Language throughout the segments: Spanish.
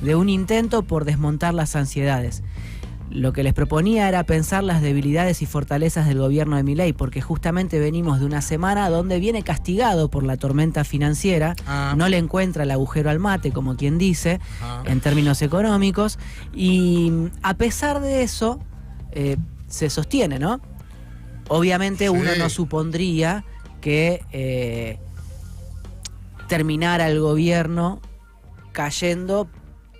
de un intento por desmontar las ansiedades. Lo que les proponía era pensar las debilidades y fortalezas del gobierno de Milei, porque justamente venimos de una semana donde viene castigado por la tormenta financiera, no le encuentra el agujero al mate, como quien dice, en términos económicos, y a pesar de eso, se sostiene, ¿no? Obviamente uno no supondría que terminara el gobierno cayendo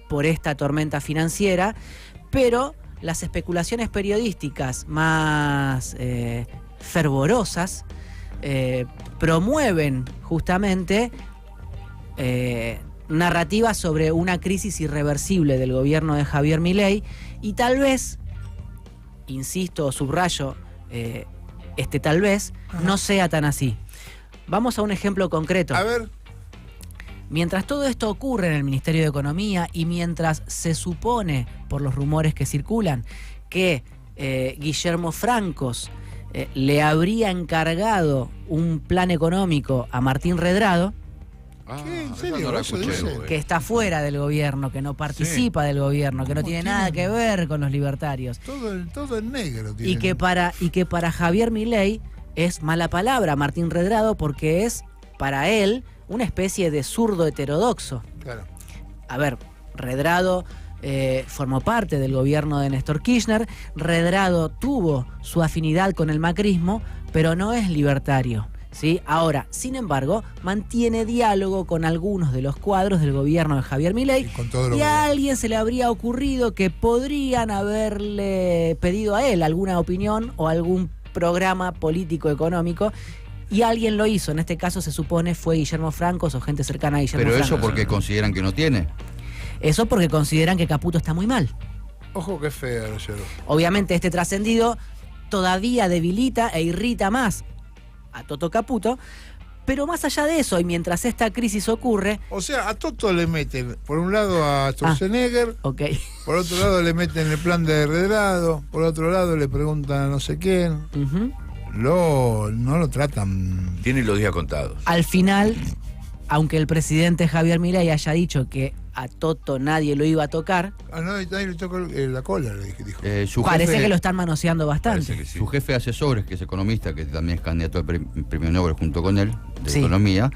por esta tormenta financiera, pero las especulaciones periodísticas más fervorosas promueven justamente narrativas sobre una crisis irreversible del gobierno de Javier Milei, y tal vez, insisto, subrayo, tal vez no sea tan así. Vamos a un ejemplo concreto. A ver. Mientras todo esto ocurre en el Ministerio de Economía y mientras se supone, por los rumores que circulan, que Guillermo Francos le habría encargado un plan económico a Martín Redrado, ¿qué? ¿En serio? No que está fuera del gobierno, que no participa del gobierno, que no tiene nada que ver con los libertarios. Todo en negro. Y que para Javier Milei es mala palabra Martín Redrado, porque es, para él, una especie de zurdo heterodoxo. Claro. A ver, Redrado formó parte del gobierno de Néstor Kirchner. Redrado tuvo su afinidad con el macrismo, pero no es libertario, ¿sí? Ahora, sin embargo, mantiene diálogo con algunos de los cuadros del gobierno de Javier Milei, y a alguien se le habría ocurrido que podrían haberle pedido a él alguna opinión o algún programa político económico, y alguien lo hizo. En este caso se supone fue Guillermo Francos o gente cercana a Guillermo Francos. Pero eso porque consideran que no tiene. Eso porque consideran que Caputo está muy mal. Ojo que fea, Rogero. Obviamente este trascendido todavía debilita e irrita más a Toto Caputo, pero más allá de eso, y mientras esta crisis ocurre... O sea, a Toto le meten, por un lado a Sturzenegger, por otro lado le meten el plan de Redrado, por otro lado le preguntan a no sé quién... No lo tratan. Tienen los días contados. Al final, aunque el presidente Javier Milei haya dicho que a Toto nadie lo iba a tocar. Nadie le tocó la cola, dijo. Parece que lo están manoseando bastante. Sí. Su jefe de asesores, que es economista, que también es candidato al premio Nobel junto con él, de economía,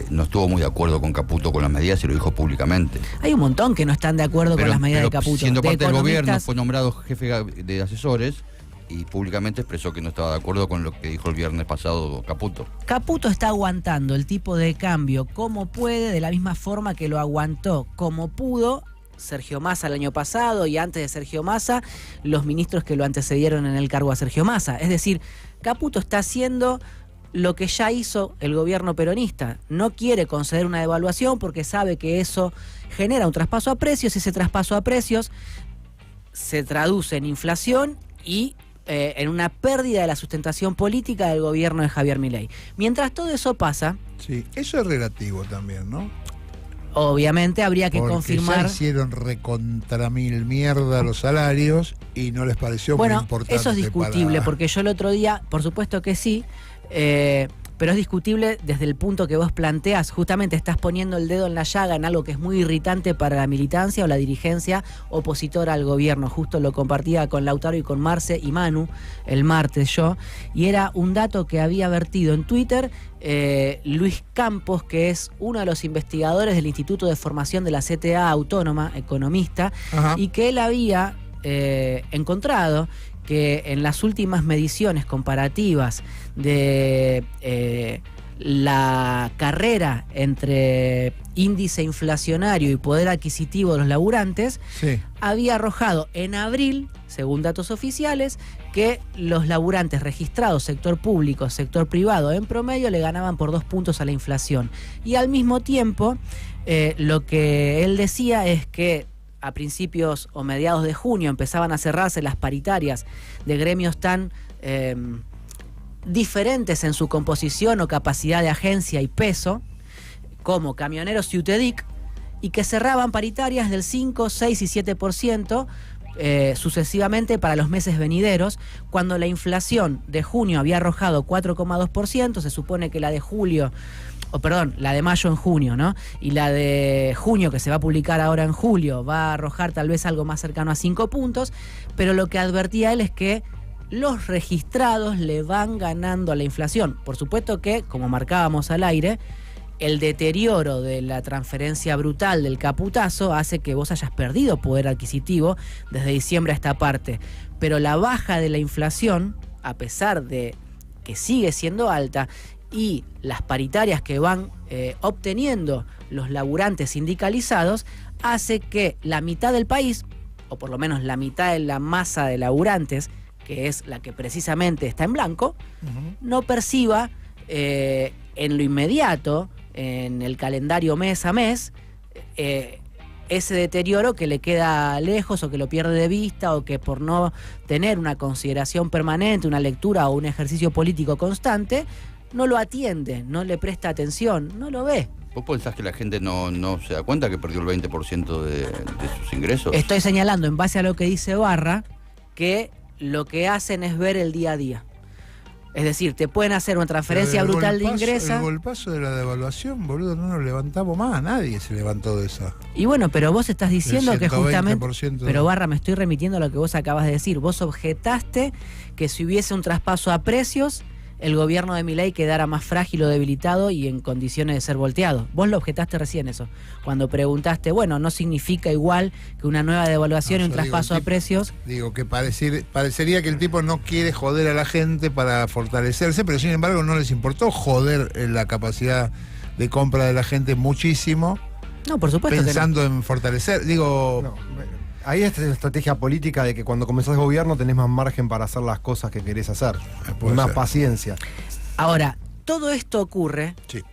no estuvo muy de acuerdo con Caputo con las medidas y lo dijo públicamente. Hay un montón que no están de acuerdo con las medidas de Caputo. Siendo parte del gobierno, fue nombrado jefe de asesores y públicamente expresó que no estaba de acuerdo con lo que dijo el viernes pasado Caputo. Caputo está aguantando el tipo de cambio como puede, de la misma forma que lo aguantó como pudo Sergio Massa el año pasado, y antes de Sergio Massa, los ministros que lo antecedieron en el cargo a Sergio Massa. Es decir, Caputo está haciendo lo que ya hizo el gobierno peronista. No quiere conceder una devaluación porque sabe que eso genera un traspaso a precios, y ese traspaso a precios se traduce en inflación y en una pérdida de la sustentación política del gobierno de Javier Milei. Mientras todo eso pasa... Sí, eso es relativo también, ¿no? Obviamente habría que confirmar... Ya hicieron recontra mil mierda los salarios y no les pareció muy importante. Eso es discutible, porque yo el otro día, por supuesto que sí, pero es discutible desde el punto que vos planteás. Justamente estás poniendo el dedo en la llaga en algo que es muy irritante para la militancia o la dirigencia opositora al gobierno. Justo lo compartía con Lautaro y con Marce y Manu el martes yo, y era un dato que había vertido en Twitter Luis Campos, que es uno de los investigadores del Instituto de Formación de la CTA Autónoma, economista, y que él había encontrado que en las últimas mediciones comparativas de la carrera entre índice inflacionario y poder adquisitivo de los laburantes, había arrojado en abril, según datos oficiales, que los laburantes registrados, sector público, sector privado, en promedio le ganaban por 2 puntos a la inflación. Y al mismo tiempo, lo que él decía es que a principios o mediados de junio empezaban a cerrarse las paritarias de gremios tan diferentes en su composición o capacidad de agencia y peso, como camioneros y UTEDIC, y que cerraban paritarias del 5, 6 y 7% sucesivamente para los meses venideros, cuando la inflación de junio había arrojado 4,2%, se supone que la de julio la de mayo en junio, ¿no? Y la de junio, que se va a publicar ahora en julio, va a arrojar tal vez algo más cercano a 5 puntos, pero lo que advertía él es que los registrados le van ganando a la inflación. Por supuesto que, como marcábamos al aire, el deterioro de la transferencia brutal del caputazo hace que vos hayas perdido poder adquisitivo desde diciembre a esta parte. Pero la baja de la inflación, a pesar de que sigue siendo alta, y las paritarias que van obteniendo los laburantes sindicalizados, hace que la mitad del país, o por lo menos la mitad de la masa de laburantes, que es la que precisamente está en blanco, no perciba en lo inmediato, en el calendario mes a mes, ese deterioro que le queda lejos o que lo pierde de vista, o que por no tener una consideración permanente, una lectura o un ejercicio político constante, no lo atiende, no le presta atención, no lo ve. ¿Vos pensás que la gente no se da cuenta que perdió el 20% de sus ingresos? Estoy señalando, en base a lo que dice Barra, que lo que hacen es ver el día a día. Es decir, te pueden hacer una transferencia brutal de ingresos. El golpazo de la devaluación, boludo, no nos levantamos más, nadie se levantó de esa. Y bueno, pero vos estás diciendo que justamente... De... Pero Barra, me estoy remitiendo a lo que vos acabas de decir. Vos objetaste que si hubiese un traspaso a precios, el gobierno de Milei quedara más frágil o debilitado y en condiciones de ser volteado. Vos lo objetaste recién eso, cuando preguntaste, bueno, no significa igual que una nueva devaluación y un traspaso a precios. Digo que parecería que el tipo no quiere joder a la gente para fortalecerse, pero sin embargo no les importó joder la capacidad de compra de la gente muchísimo. No, por supuesto. Pensando en fortalecer, digo... No, ahí es la estrategia política de que cuando comenzás el gobierno tenés más margen para hacer las cosas que querés hacer. Y más paciencia. Ahora, todo esto ocurre, sí,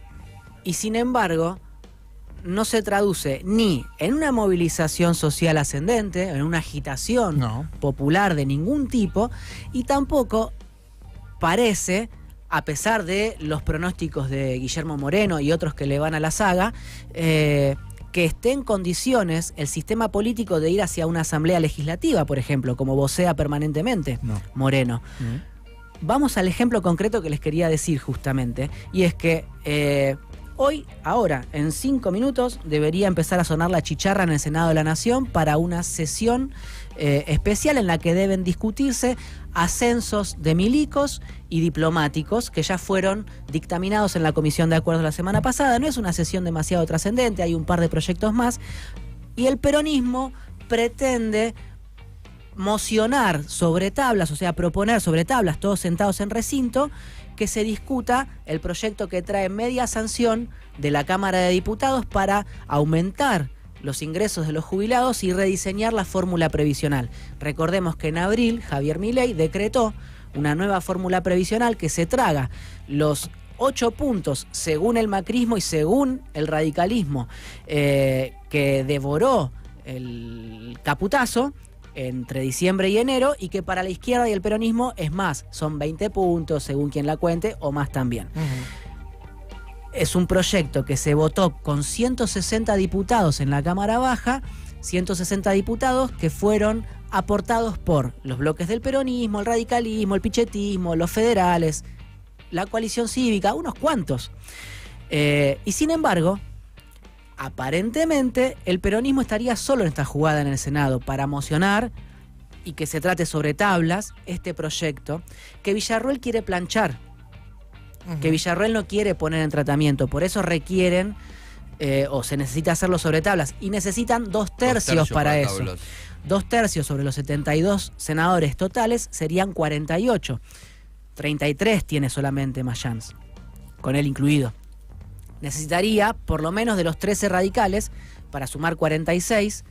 y sin embargo no se traduce ni en una movilización social ascendente, en una agitación popular de ningún tipo, y tampoco parece, a pesar de los pronósticos de Guillermo Moreno y otros que le van a la saga, que esté en condiciones el sistema político de ir hacia una asamblea legislativa, por ejemplo, como vocea permanentemente Moreno. Vamos al ejemplo concreto que les quería decir justamente, y es que ahora, en 5 minutos, debería empezar a sonar la chicharra en el Senado de la Nación para una sesión especial en la que deben discutirse ascensos de milicos y diplomáticos que ya fueron dictaminados en la Comisión de Acuerdos la semana pasada. No es una sesión demasiado trascendente, hay un par de proyectos más, y el peronismo pretende mocionar sobre tablas, o sea, proponer sobre tablas, todos sentados en recinto, que se discuta el proyecto que trae media sanción de la Cámara de Diputados para aumentar los ingresos de los jubilados y rediseñar la fórmula previsional. Recordemos que en abril Javier Milei decretó una nueva fórmula previsional que se traga los 8 puntos, según el macrismo y según el radicalismo, que devoró el caputazo entre diciembre y enero, y que para la izquierda y el peronismo es más, son 20 puntos según quien la cuente, o más también. Es un proyecto que se votó con 160 diputados en la Cámara Baja, 160 diputados que fueron aportados por los bloques del peronismo, el radicalismo, el pichetismo, los federales, la coalición cívica, unos cuantos. Y sin embargo, aparentemente el peronismo estaría solo en esta jugada en el Senado para mocionar y que se trate sobre tablas este proyecto que Villarruel quiere planchar, que Villarruel no quiere poner en tratamiento. Por eso requieren o se necesita hacerlo sobre tablas, y necesitan 2 tercios para eso. 2 tercios sobre los 72 senadores totales serían 48. 33 tiene solamente Mayans, con él incluido. Necesitaría por lo menos de los 13 radicales para sumar 46,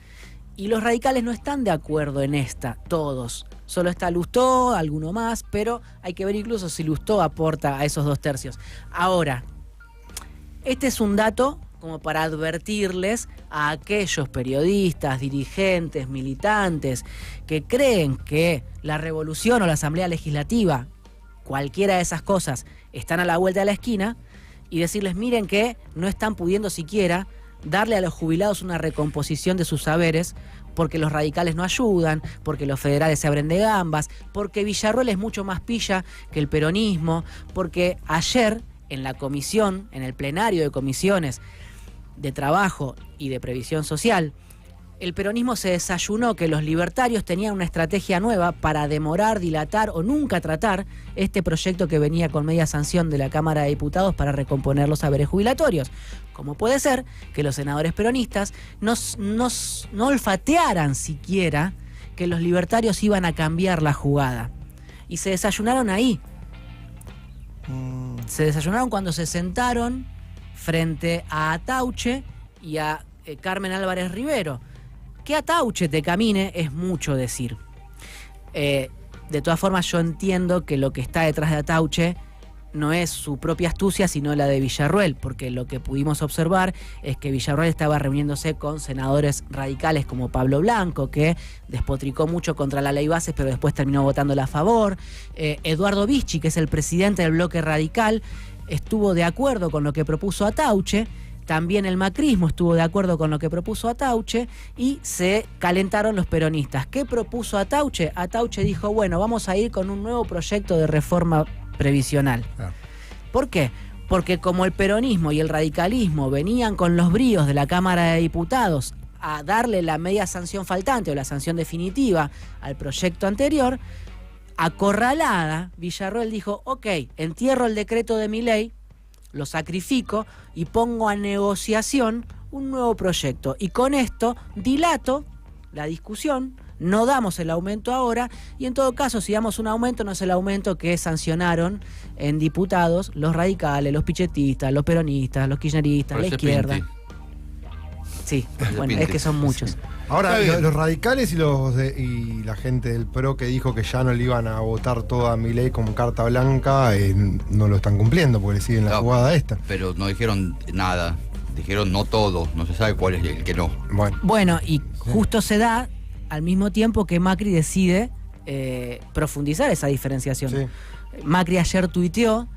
y los radicales no están de acuerdo en esta, todos. Solo está Lustó, alguno más, pero hay que ver incluso si Lustó aporta a esos 2 tercios. Ahora, este es un dato como para advertirles a aquellos periodistas, dirigentes, militantes, que creen que la revolución o la asamblea legislativa, cualquiera de esas cosas, están a la vuelta de la esquina, y decirles, miren que no están pudiendo siquiera darle a los jubilados una recomposición de sus saberes, porque los radicales no ayudan, porque los federales se abren de gambas, porque Villarruel es mucho más pilla que el peronismo, porque ayer en la comisión, en el plenario de comisiones de trabajo y de previsión social, el peronismo se desayunó que los libertarios tenían una estrategia nueva para demorar, dilatar o nunca tratar este proyecto que venía con media sanción de la Cámara de Diputados para recomponer los haberes jubilatorios. Como puede ser que los senadores peronistas no olfatearan siquiera que los libertarios iban a cambiar la jugada. Y se desayunaron ahí. Se desayunaron cuando se sentaron frente a Atauche y a Carmen Álvarez Rivero. Que Atauche te camine es mucho decir. De todas formas, yo entiendo que lo que está detrás de Atauche no es su propia astucia, sino la de Villarruel, porque lo que pudimos observar es que Villarruel estaba reuniéndose con senadores radicales como Pablo Blanco, que despotricó mucho contra la ley Bases, pero después terminó votándola a favor. Eduardo Vichy, que es el presidente del bloque radical, estuvo de acuerdo con lo que propuso Atauche. También el macrismo estuvo de acuerdo con lo que propuso Atauche y se calentaron los peronistas. ¿Qué propuso Atauche? Atauche dijo, bueno, vamos a ir con un nuevo proyecto de reforma previsional. ¿Por qué? Porque como el peronismo y el radicalismo venían con los bríos de la Cámara de Diputados a darle la media sanción faltante o la sanción definitiva al proyecto anterior, acorralada, Villarruel dijo, ok, entierro el decreto de Milei, lo sacrifico y pongo a negociación un nuevo proyecto. Y con esto dilato la discusión, no damos el aumento ahora y en todo caso si damos un aumento no es el aumento que sancionaron en diputados los radicales, los pichetistas, los peronistas, los kirchneristas, la izquierda. Sí, bueno, es que son muchos. Ahora, los radicales y la gente del PRO que dijo que ya no le iban a votar toda Milei como carta blanca, no lo están cumpliendo porque le siguen la jugada esta. Pero no dijeron nada, dijeron no todo, no se sabe cuál es el que no. Bueno, y justo se da al mismo tiempo que Macri decide profundizar esa diferenciación. Sí. Macri ayer tuiteó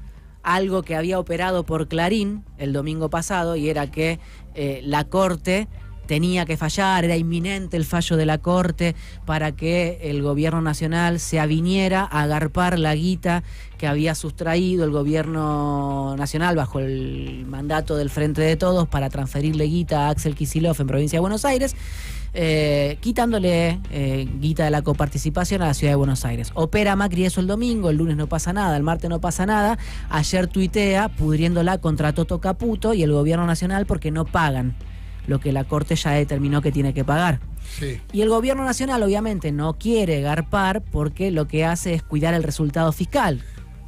algo que había operado por Clarín el domingo pasado y era que la Corte tenía que fallar, era inminente el fallo de la Corte para que el gobierno nacional se aviniera a agarpar la guita que había sustraído el gobierno nacional bajo el mandato del Frente de Todos para transferirle guita a Axel Kicillof en provincia de Buenos Aires, quitándole guita de la coparticipación a la ciudad de Buenos Aires. Opera Macri eso el domingo, el lunes no pasa nada, el martes no pasa nada, ayer tuitea pudriéndola contra Toto Caputo y el gobierno nacional porque no pagan lo que la Corte ya determinó que tiene que pagar. Sí. Y el gobierno nacional obviamente no quiere garpar porque lo que hace es cuidar el resultado fiscal.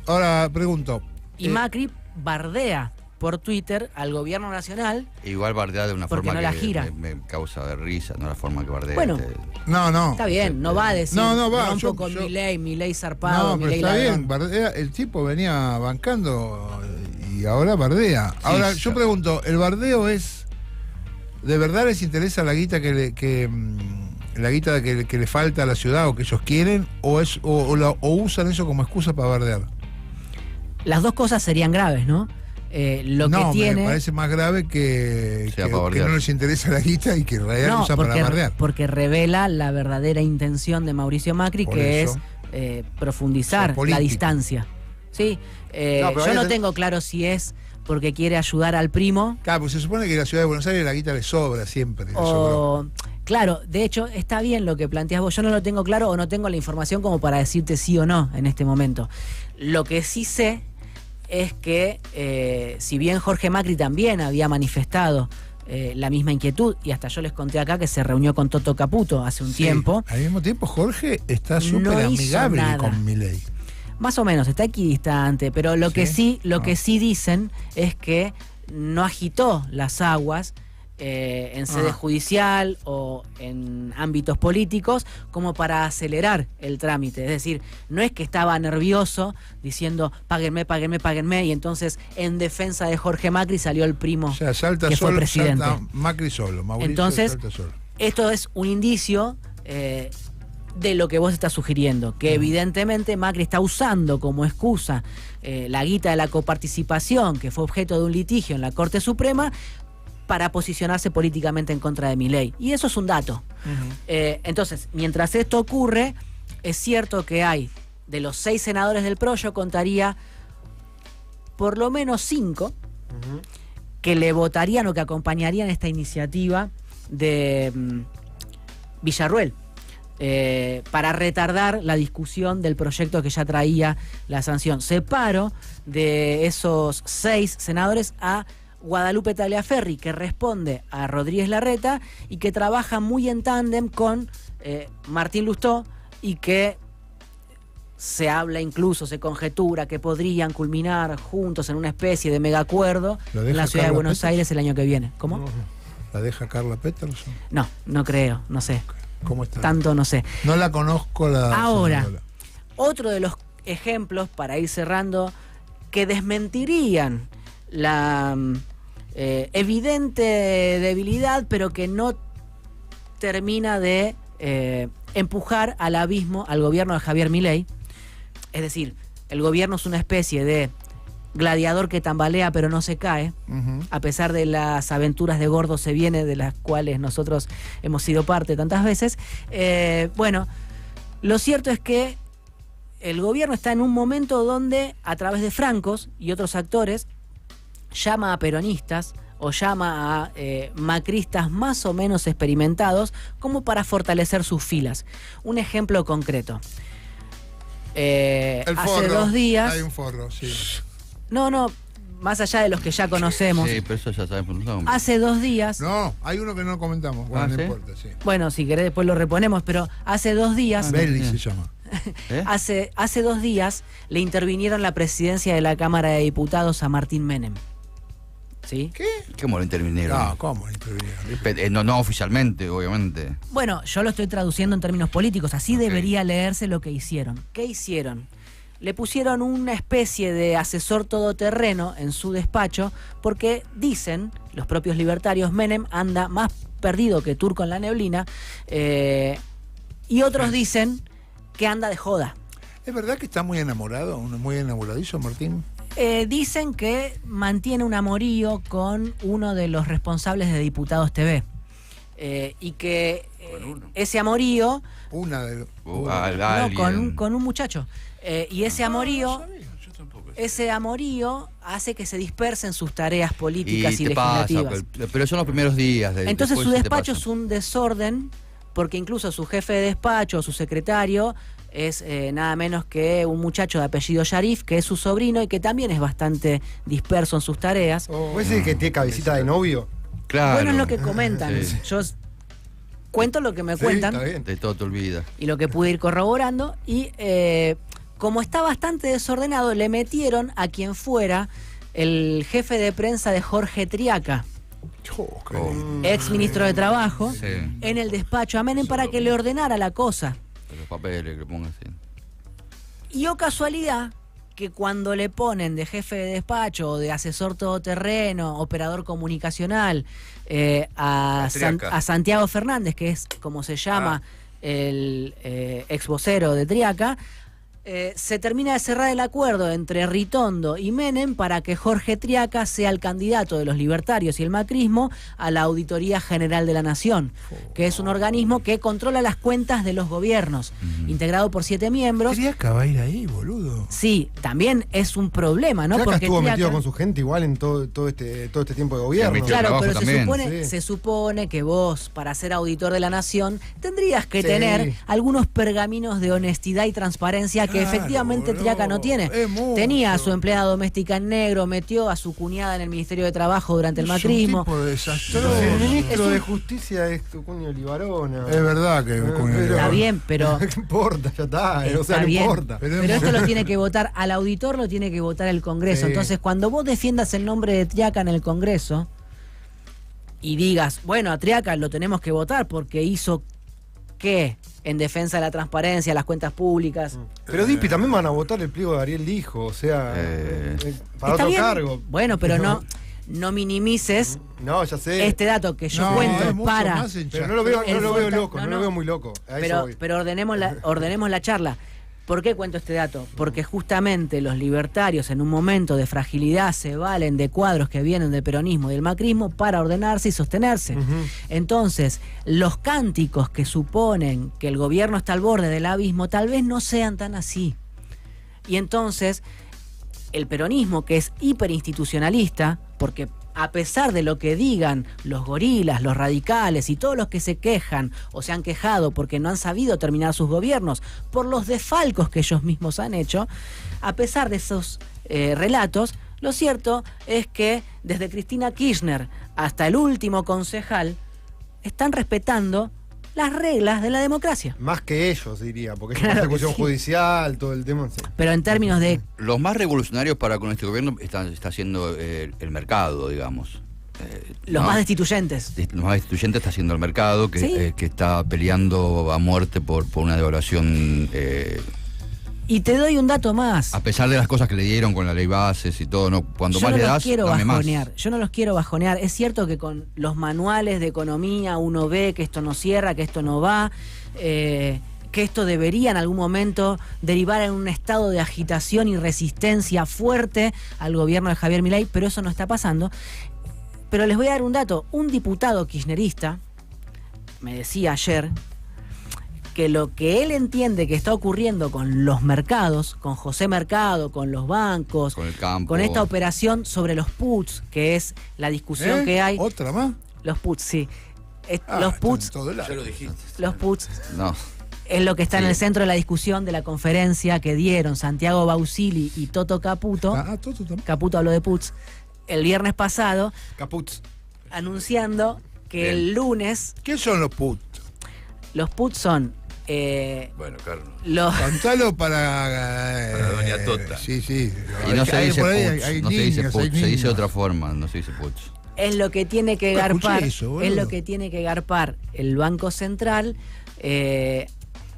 Ahora pregunto. Y Macri bardea por Twitter al gobierno nacional. Igual bardea de una forma no la gira. Me causa de risa, no la forma que bardea. Bueno, no. Está bien, no va a decir. No va. Rompo con Milei zarpado. No, pero está bien, bardea, el tipo venía bancando y ahora bardea. Ahora yo pregunto, ¿el bardeo es de verdad les interesa la guita que le falta a la ciudad o que ellos quieren o usan eso como excusa para bardear? Las dos cosas serían graves, ¿no? Me parece más grave que no les interesa la guita y que en realidad lo usan para bardear. Porque revela la verdadera intención de Mauricio Macri, que es profundizar la distancia. Sí, yo no tengo claro si es porque quiere ayudar al primo. Claro, pues se supone que en la ciudad de Buenos Aires la guita le sobra siempre. Claro, de hecho está bien lo que planteas vos. Yo no lo tengo claro o no tengo la información como para decirte sí o no en este momento. Lo que sí sé es que si bien Jorge Macri también había manifestado la misma inquietud, y hasta yo les conté acá que se reunió con Toto Caputo hace un tiempo. Al mismo tiempo Jorge está súper amigable con Milei. Más o menos, está equidistante, pero lo que sí dicen es que no agitó las aguas en sede judicial o en ámbitos políticos como para acelerar el trámite. Es decir, no es que estaba nervioso diciendo páguenme y entonces en defensa de Jorge Macri salió el primo que fue presidente. Salta Macri solo, Mauricio. Entonces, salta solo. Esto es un indicio de lo que vos estás sugiriendo, que evidentemente Macri está usando como excusa la guita de la coparticipación, que fue objeto de un litigio en la Corte Suprema, para posicionarse políticamente en contra de Milei. Y eso es un dato. Entonces, mientras esto ocurre, es cierto que hay, de los 6 senadores del PRO, yo contaría por lo menos 5 que le votarían o que acompañarían esta iniciativa de Villarruel, para retardar la discusión del proyecto que ya traía la sanción. Separo de esos 6 senadores a Guadalupe Tagliaferri, que responde a Rodríguez Larreta y que trabaja muy en tándem con Martín Lustó, y que se habla, incluso se conjetura que podrían culminar juntos en una especie de megacuerdo en la ciudad de Buenos Aires el año que viene. ¿Cómo? ¿La deja Carla Peterson? No, no creo, no sé. ¿Cómo está? Tanto no sé. No la conozco la... Ahora, señora. otro de los ejemplos, para ir cerrando, que desmentirían la evidente debilidad, pero que no termina de empujar al abismo al gobierno de Javier Milei. Es decir, el gobierno es una especie de gladiador que tambalea pero no se cae, a pesar de las aventuras de Gordo se viene, de las cuales nosotros hemos sido parte tantas veces. Bueno, lo cierto es que el gobierno está en un momento donde, a través de francos y otros actores, llama a peronistas o llama a macristas más o menos experimentados como para fortalecer sus filas. Un ejemplo concreto. El forro. Hace 2 días... Hay un forro, sí. No, más allá de los que ya conocemos. Sí, pero eso ya sabemos. Hace 2 días... No, hay uno que no comentamos. Bueno, no importa, sí. Bueno, si querés después lo reponemos, pero hace 2 días... Belli se llama. Hace 2 días le intervinieron la presidencia de la Cámara de Diputados a Martín Menem. ¿Sí? ¿Qué? ¿Cómo lo intervinieron? No, ¿cómo lo intervinieron? No oficialmente, obviamente. Bueno, yo lo estoy traduciendo en términos políticos. Así debería leerse lo que hicieron. ¿Qué hicieron? Le pusieron una especie de asesor todoterreno en su despacho porque dicen los propios libertarios, Menem anda más perdido que Turco en la neblina, y otros dicen que anda de joda. ¿Es verdad que está muy enamorado, muy enamoradizo Martín? Dicen que mantiene un amorío con uno de los responsables de Diputados TV, y que ese amorío... con un muchacho. Y ese amorío... Ese amorío hace que se dispersen sus tareas políticas y legislativas. Pero son los primeros días. Entonces su despacho es un desorden, porque incluso su jefe de despacho, su secretario, es nada menos que un muchacho de apellido Sharif, que es su sobrino y que también es bastante disperso en sus tareas. ¿Puede decir que tiene cabecita de novio? Claro. Bueno, es lo que comentan. Sí. Yo cuento lo que me cuentan. Está bien. De todo te olvidas. Y lo que pude ir corroborando. Y como está bastante desordenado, le metieron a quien fuera el jefe de prensa de Jorge Triaca, ex ministro de Trabajo, en el despacho a Menem para que le ordenara la cosa. Los papeles que pongan así. Y casualidad que cuando le ponen de jefe de despacho o de asesor todoterreno, operador comunicacional, a Santiago Fernández, que es como se llama el ex vocero de Triaca, se termina de cerrar el acuerdo entre Ritondo y Menem para que Jorge Triaca sea el candidato de los libertarios y el macrismo a la Auditoría General de la Nación, que es un organismo que controla las cuentas de los gobiernos, integrado por 7 miembros. Triaca va a ir ahí, boludo. Sí, también es un problema, ¿no? Triaca porque estuvo Triaca metido con su gente igual en todo este tiempo de gobierno. Claro, pero también. se supone que vos, para ser auditor de la Nación, tendrías que tener algunos pergaminos de honestidad y transparencia que efectivamente Triaca no tiene. Tenía a su empleada doméstica en negro, metió a su cuñada en el Ministerio de Trabajo durante el macrismo. Es un tipo desastroso. El ministro de Justicia es Tucunio Libarona. Es verdad que está bien, pero... No importa, ya está. O sea, no bien, importa. Pero esto lo tiene que votar, al auditor lo tiene que votar el Congreso. Entonces, cuando vos defiendas el nombre de Triaca en el Congreso y digas, bueno, a Triaca lo tenemos que votar porque hizo... ¿Qué? En defensa de la transparencia, las cuentas públicas. Pero Dipi también van a votar el pliego de Ariel Dijo, o sea, para otro cargo. Bueno, pero no minimices ya sé. este dato que yo cuento para... Pero no lo veo loco, no lo veo muy loco. Pero ordenemos la charla. ¿Por qué cuento este dato? Porque justamente los libertarios en un momento de fragilidad se valen de cuadros que vienen del peronismo y del macrismo para ordenarse y sostenerse. Entonces, los cánticos que suponen que el gobierno está al borde del abismo tal vez no sean tan así. Y entonces, el peronismo, que es hiperinstitucionalista, porque a pesar de lo que digan los gorilas, los radicales y todos los que se quejan o se han quejado porque no han sabido terminar sus gobiernos por los desfalcos que ellos mismos han hecho, a pesar de esos relatos, lo cierto es que desde Cristina Kirchner hasta el último concejal están respetando las reglas de la democracia. Más que ellos, diría, porque es Claro una que persecución sí. judicial, todo el tema. Sí. Pero en términos de... Los más revolucionarios para con este gobierno está haciendo el mercado, digamos. Los más destituyentes. Los más destituyentes está haciendo el mercado, que, ¿Sí? Que está peleando a muerte por una devaluación. Y te doy un dato más. A pesar de las cosas que le dieron con la ley bases y todo, ¿no? Cuando Yo más no le los das, quiero dame más. bajonear. Yo no los quiero bajonear. Es cierto que con los manuales de economía uno ve que esto no cierra, que esto no va, que esto debería en algún momento derivar en un estado de agitación y resistencia fuerte al gobierno de Javier Milei, pero eso no está pasando. Pero les voy a dar un dato. Un diputado kirchnerista me decía ayer que lo que él entiende que está ocurriendo con los mercados, con José Mercado, con los bancos, Con el campo. con esta operación sobre los puts, que es la discusión que hay. ¿Otra más? Los puts, sí. está Los puts, en todo lado. Ya lo dijiste. los puts No. es lo que está en Sí. el centro de la discusión de la conferencia que dieron Santiago Bausili y Toto Caputo. Toto también. Caputo habló de puts el viernes pasado, Capuz. anunciando que Bien. el lunes ¿Qué son los put? los puts son Bueno, Carlos. los... Contalo para... Para Doña Tota. Sí, sí. Y no se Hay dice por ahí, putz, hay no se dice niños, putz, hay se dice de niños. otra forma, no se dice putz. Es lo que tiene que No escuché garpar, eso, boludo. es lo que tiene que garpar el Banco Central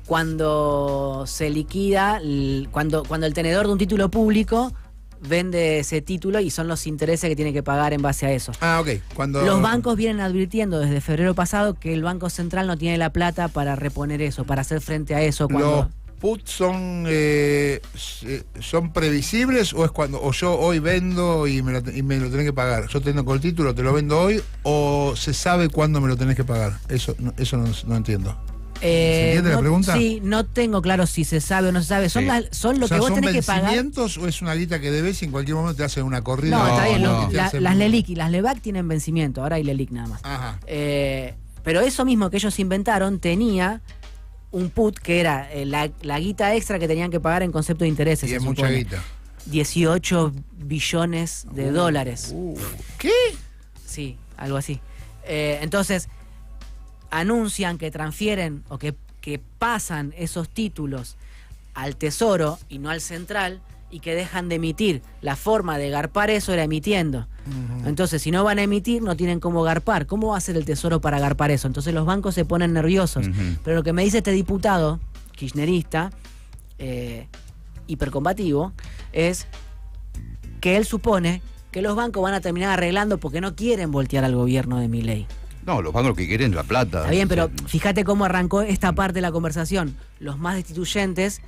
cuando se liquida, cuando el tenedor de un título público vende ese título y son los intereses que tiene que pagar en base a eso. Ah, ok. Cuando... Los bancos vienen advirtiendo desde febrero pasado que el Banco Central no tiene la plata para reponer eso, para hacer frente a eso. ¿Los Cuando... puts son previsibles o es cuando o yo hoy vendo y me lo tenés que pagar? Yo tengo el título, te lo vendo hoy o se sabe cuándo me lo tenés que pagar? Eso no entiendo. ¿Se entiende la pregunta? Sí, no tengo claro si se sabe o no se sabe. Son, Sí. son lo O sea, que vos ¿son tenés que pagar. vencimientos o es una guita que debes y en cualquier momento te hacen una corrida? No, está bien. no. Te hacen- Las LELIC y las LEVAC tienen vencimiento. Ahora hay LELIC nada más. Ajá. Pero eso mismo que ellos inventaron tenía un put que era la guita extra que tenían que pagar en concepto de intereses. Y se es mucha supone. guita. 18 billones de dólares. ¿Qué? Sí, algo así. Entonces, anuncian que transfieren o que pasan esos títulos al Tesoro y no al Central y que dejan de emitir. La forma de garpar eso era emitiendo. Entonces, si no van a emitir, no tienen cómo garpar. ¿Cómo va a hacer el Tesoro para garpar eso? Entonces los bancos se ponen nerviosos. Pero lo que me dice este diputado kirchnerista, hipercombativo, es que él supone que los bancos van a terminar arreglando porque no quieren voltear al gobierno de Milei. No, los bancos lo que quieren es la plata. Está bien, pero O sea, fíjate cómo arrancó esta parte de la conversación. Los más destituyentes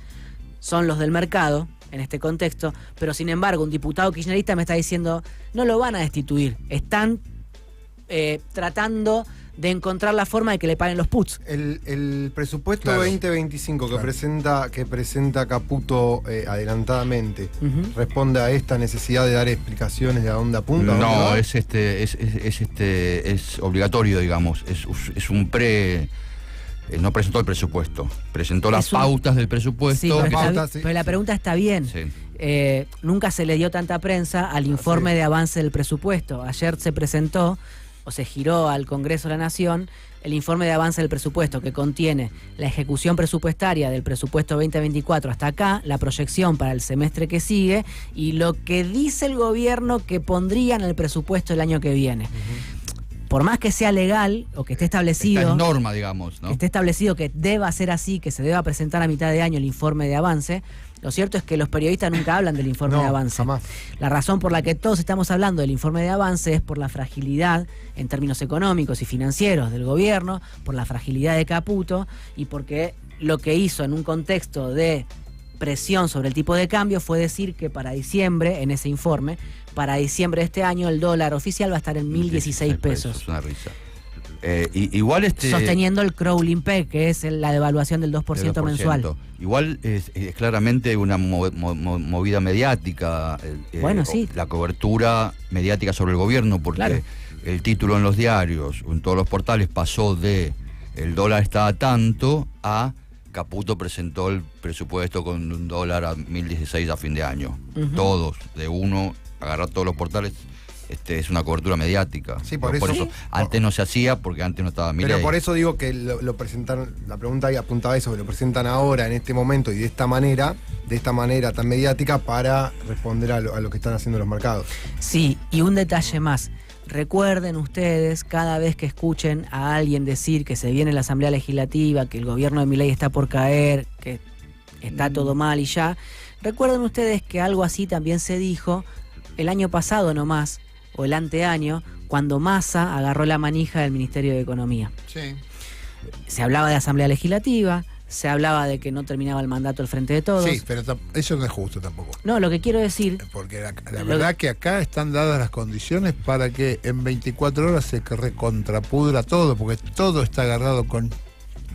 son los del mercado, en este contexto, pero sin embargo un diputado kirchnerista me está diciendo no lo van a destituir, están tratando de encontrar la forma de que le paguen los puts. El presupuesto Claro. 2025 Claro. que presenta Caputo adelantadamente, Ujú. ¿responde a esta necesidad de dar explicaciones de a dónde apunta? a dónde No, va? es obligatorio, digamos. Es un no presentó el presupuesto, presentó las Es un- pautas del presupuesto. Sí, pero, que- pauta, sí. pero la pregunta está bien. Sí. Nunca se le dio tanta prensa al informe de avance del presupuesto. Ayer se presentó o se giró al Congreso de la Nación el informe de avance del presupuesto que contiene la ejecución presupuestaria del presupuesto 2024 hasta acá, la proyección para el semestre que sigue y lo que dice el gobierno que pondría en el presupuesto el año que viene. Por más que sea legal o que esté establecido... Está en norma, digamos, ¿no? que esté establecido que deba ser así, que se deba presentar a mitad de año el informe de avance, lo cierto es que los periodistas nunca hablan del informe No, de avance. jamás. La razón por la que todos estamos hablando del informe de avance es por la fragilidad en términos económicos y financieros del gobierno, por la fragilidad de Caputo y porque lo que hizo en un contexto de presión sobre el tipo de cambio fue decir que para diciembre, en ese informe, para diciembre de este año el dólar oficial va a estar en 1.016 pesos. Es una risa. Igual sosteniendo el crawling peg, que es la devaluación del 2% mensual. Igual es claramente una movida mediática. Bueno, sí. La cobertura mediática sobre el gobierno, porque claro, el título en los diarios, en todos los portales, pasó de el dólar está a tanto a Caputo presentó el presupuesto con un dólar a 1.016 a fin de año. Todos, de uno, agarrar todos los portales. Es una cobertura mediática. Sí, por eso. Antes no se hacía porque antes no estaba Milei. Pero por eso digo que lo presentaron, la pregunta ahí apuntaba a eso, que lo presentan ahora, en este momento y de esta manera tan mediática para responder a lo que están haciendo los mercados. Sí, y un detalle más. Recuerden ustedes, cada vez que escuchen a alguien decir que se viene la Asamblea Legislativa, que el gobierno de Milei está por caer, que está todo mal y ya, recuerden ustedes que algo así también se dijo el año pasado nomás, o el anteaño, cuando Massa agarró la manija del Ministerio de Economía. Sí. Se hablaba de Asamblea Legislativa, se hablaba de que no terminaba el mandato al Frente de Todos. Sí, pero eso no es justo tampoco. No, lo que quiero decir... Porque la verdad que acá están dadas las condiciones para que en 24 horas se recontrapudra todo, porque todo está agarrado con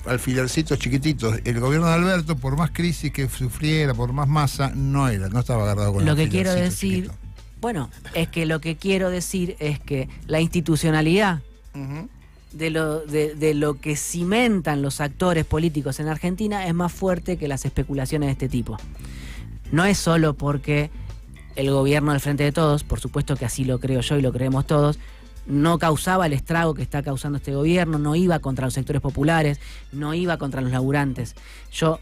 alfilercitos chiquititos. El gobierno de Alberto, por más crisis que sufriera, por más masa, no estaba agarrado con lo que quiero decir... Chiquito. Bueno, es que lo que quiero decir es que la institucionalidad de lo que cimentan los actores políticos en Argentina es más fuerte que las especulaciones de este tipo. No es solo porque el gobierno del Frente de Todos, por supuesto que así lo creo yo y lo creemos todos, no causaba el estrago que está causando este gobierno, no iba contra los sectores populares, no iba contra los laburantes. Yo...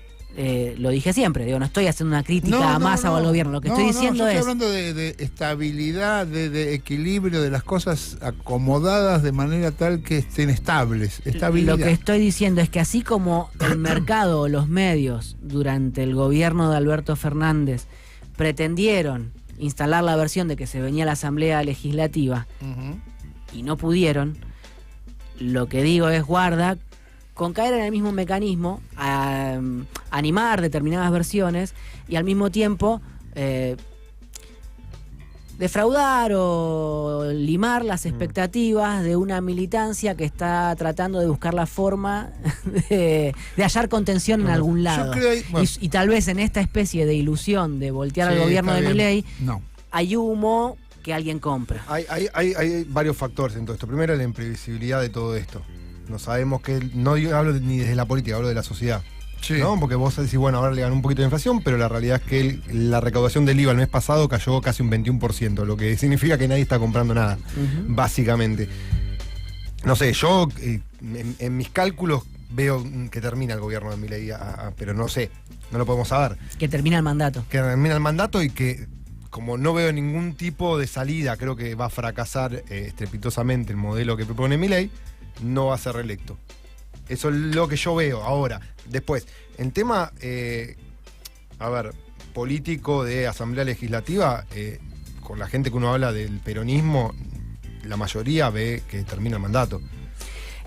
lo dije siempre, no estoy haciendo una crítica a Massa o al gobierno, lo que estoy diciendo yo estoy es... hablando de estabilidad, de equilibrio, de las cosas acomodadas de manera tal que estén estables, estabilidad. Lo que estoy diciendo es que así como el mercado o los medios durante el gobierno de Alberto Fernández pretendieron instalar la versión de que se venía la Asamblea Legislativa y no pudieron, lo que digo es guarda con caer en el mismo mecanismo, a animar determinadas versiones y al mismo tiempo defraudar o limar las expectativas de una militancia que está tratando de buscar la forma de hallar contención en algún lado. Y tal vez en esta especie de ilusión de voltear al gobierno de Milei, hay humo que alguien compra. Hay varios factores en todo esto. Primero, la imprevisibilidad de todo esto. No sabemos que... No hablo ni desde la política, hablo de la sociedad. Sí. ¿No? Porque vos decís, bueno, ahora le ganó un poquito de inflación, pero la realidad es que la recaudación del IVA el mes pasado cayó casi un 21%, lo que significa que nadie está comprando nada, básicamente. No sé, yo en mis cálculos veo que termina el gobierno de Milei, pero no sé, no lo podemos saber. Que termina el mandato. Que termina el mandato y que, como no veo ningún tipo de salida, creo que va a fracasar estrepitosamente el modelo que propone Milei, no va a ser reelecto. Eso es lo que yo veo. Ahora, después, en tema, político de Asamblea Legislativa, con la gente que uno habla del peronismo, la mayoría ve que termina el mandato.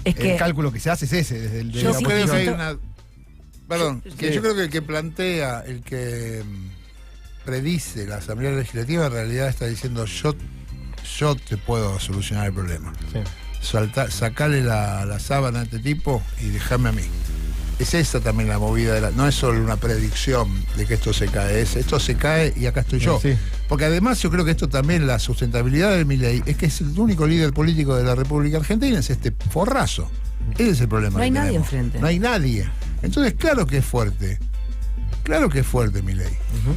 El cálculo que se hace es ese, desde el... Yo creo que hay una... Perdón, yo creo que el que plantea, el que predice la Asamblea Legislativa, en realidad está diciendo yo te puedo solucionar el problema. Sí. Sacarle la sábana a este tipo y dejarme a mí. Es esa también la movida no es solo una predicción de que esto se cae, esto se cae y acá estoy yo. Sí. Porque además yo creo que esto también, la sustentabilidad de Milei, es que es el único líder político de la República Argentina, es este forrazo. Ese es el problema. No hay nadie enfrente. No hay nadie. Entonces claro que es fuerte. Claro que es fuerte Milei.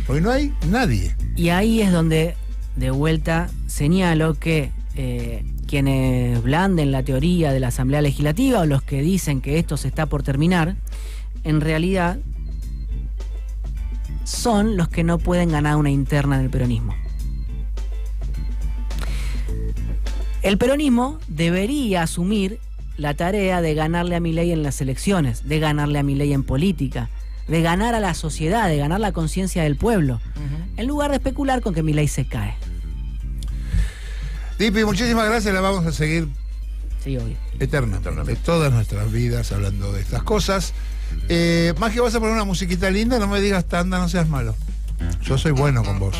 Porque no hay nadie. Y ahí es donde de vuelta señalo que quienes blanden la teoría de la Asamblea Legislativa o los que dicen que esto se está por terminar, en realidad son los que no pueden ganar una interna en el peronismo. El peronismo debería asumir la tarea de ganarle a Milei en las elecciones, de ganarle a Milei en política, de ganar a la sociedad, de ganar la conciencia del pueblo, en lugar de especular con que Milei se cae. Dipi, muchísimas gracias, la vamos a seguir eternamente, todas nuestras vidas hablando de estas cosas. Más que vas a poner una musiquita linda, no me digas tanda, no seas malo. Yo soy bueno con vos.